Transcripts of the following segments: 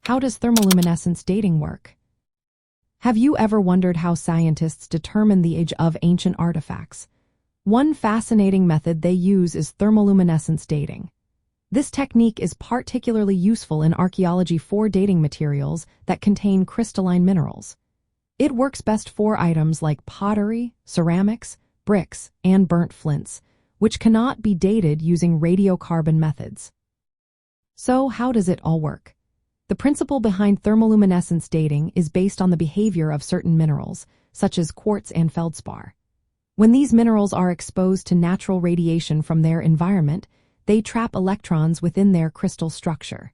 How does thermoluminescence dating work? Have you ever wondered how scientists determine the age of ancient artifacts? One fascinating method they use is thermoluminescence dating. This technique is particularly useful in archaeology for dating materials that contain crystalline minerals. It works best for items like pottery, ceramics, bricks, and burnt flints, which cannot be dated using radiocarbon methods. So, how does it all work? The principle behind thermoluminescence dating is based on the behavior of certain minerals, such as quartz and feldspar. When these minerals are exposed to natural radiation from their environment, they trap electrons within their crystal structure.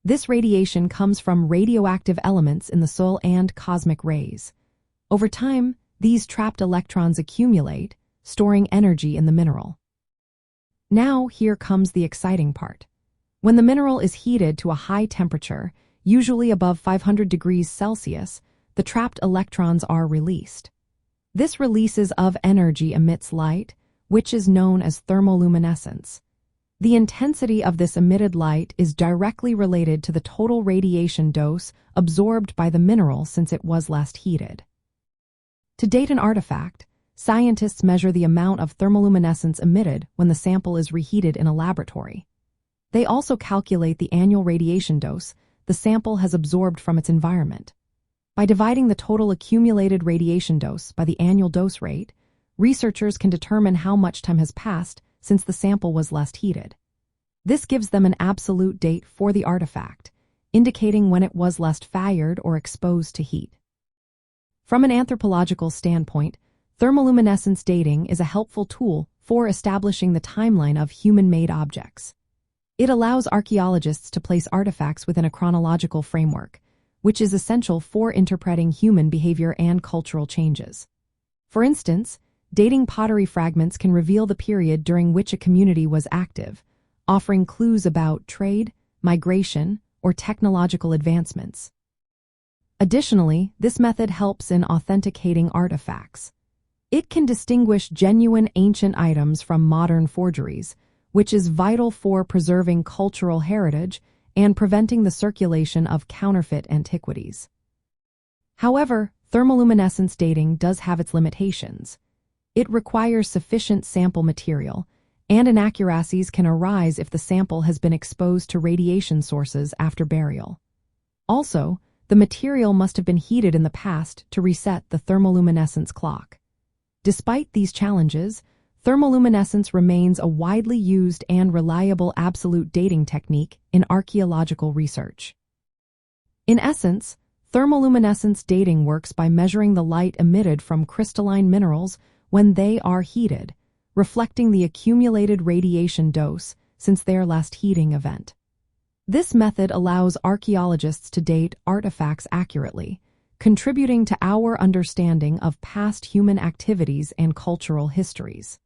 This radiation comes from radioactive elements in the soil and cosmic rays. Over time, these trapped electrons accumulate, storing energy in the mineral. Now, here comes the exciting part. When the mineral is heated to a high temperature, usually above 500 degrees Celsius, the trapped electrons are released. This releases of energy emits light, which is known as thermoluminescence. The intensity of this emitted light is directly related to the total radiation dose absorbed by the mineral since it was last heated. To date an artifact, scientists measure the amount of thermoluminescence emitted when the sample is reheated in a laboratory. They also calculate the annual radiation dose the sample has absorbed from its environment. By dividing the total accumulated radiation dose by the annual dose rate, researchers can determine how much time has passed since the sample was last heated. This gives them an absolute date for the artifact, indicating when it was last fired or exposed to heat. From an anthropological standpoint, thermoluminescence dating is a helpful tool for establishing the timeline of human-made objects. It allows archaeologists to place artifacts within a chronological framework, which is essential for interpreting human behavior and cultural changes. For instance, dating pottery fragments can reveal the period during which a community was active, offering clues about trade, migration, or technological advancements. Additionally, this method helps in authenticating artifacts. It can distinguish genuine ancient items from modern forgeries, which is vital for preserving cultural heritage and preventing the circulation of counterfeit antiquities. However, thermoluminescence dating does have its limitations. It requires sufficient sample material, and inaccuracies can arise if the sample has been exposed to radiation sources after burial. Also, the material must have been heated in the past to reset the thermoluminescence clock. Despite these challenges, thermoluminescence remains a widely used and reliable absolute dating technique in archaeological research. In essence, thermoluminescence dating works by measuring the light emitted from crystalline minerals when they are heated, reflecting the accumulated radiation dose since their last heating event. This method allows archaeologists to date artifacts accurately, contributing to our understanding of past human activities and cultural histories.